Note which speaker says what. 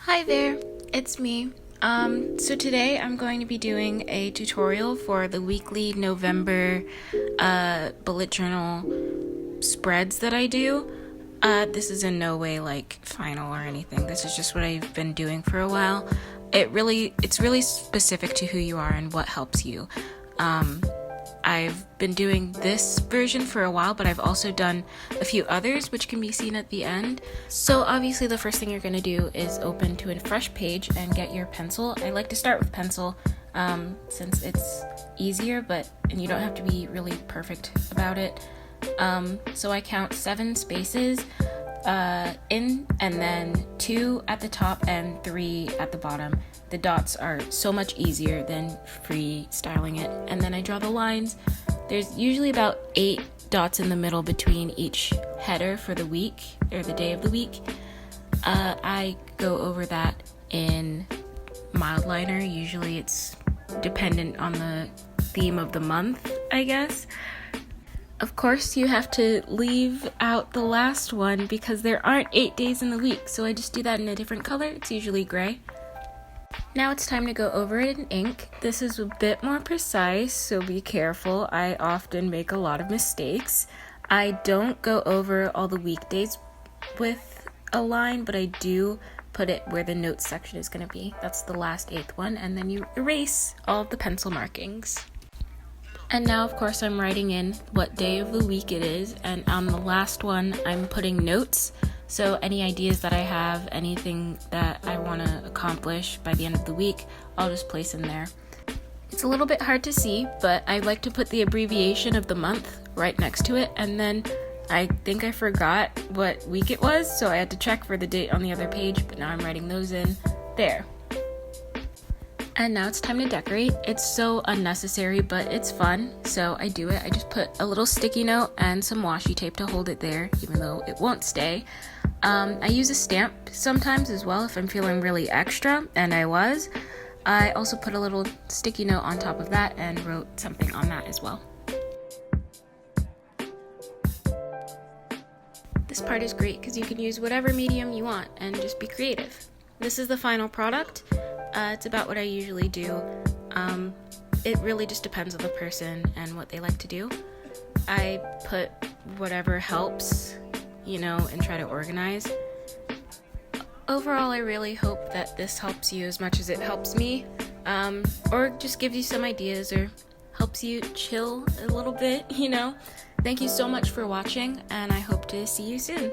Speaker 1: Hi there, it's me. So today I'm going to be doing a tutorial for the weekly November bullet journal spreads that I do. This is in no way like final or anything. This is just what I've been doing for a while. It's really specific to who you are and what helps you. I've been doing this version for a while, but I've also done a few others, which can be seen at the end. So obviously the first thing you're going to do is open to a fresh page and get your pencil. I like to start with pencil since it's easier, and you don't have to be really perfect about it. So I count 7 spaces in, and then 2 at the top and 3 at the bottom. The dots are so much easier than freestyling it. And then I draw the lines. There's usually about 8 dots in the middle between each header for the week or the day of the week. I go over that in Mildliner. Usually it's dependent on the theme of the month, I guess. Of course, you have to leave out the last one because there aren't 8 days in the week, so I just do that in a different color. It's usually gray. Now it's time to go over it in ink. This is a bit more precise, so be careful. I often make a lot of mistakes. I don't go over all the weekdays with a line, but I do put it where the notes section is going to be. That's the last 8th one, and then you erase all of the pencil markings. And now, of course, I'm writing in what day of the week it is, and on the last one, I'm putting notes. So any ideas that I have, anything that I want to accomplish by the end of the week, I'll just place in there. It's a little bit hard to see, but I like to put the abbreviation of the month right next to it, and then I think I forgot what week it was, so I had to check for the date on the other page, but now I'm writing those in there. And now it's time to decorate. It's so unnecessary, but it's fun, so I do it. I just put a little sticky note and some washi tape to hold it there, even though it won't stay. I use a stamp sometimes as well if I'm feeling really extra, and I was. I also put a little sticky note on top of that and wrote something on that as well. This part is great because you can use whatever medium you want and just be creative. This is the final product. It's about what I usually do. It really just depends on the person and what they like to do. I put whatever helps, and try to organize. Overall, I really hope that this helps you as much as it helps me, or just gives you some ideas or helps you chill a little bit, Thank you so much for watching, and I hope to see you soon.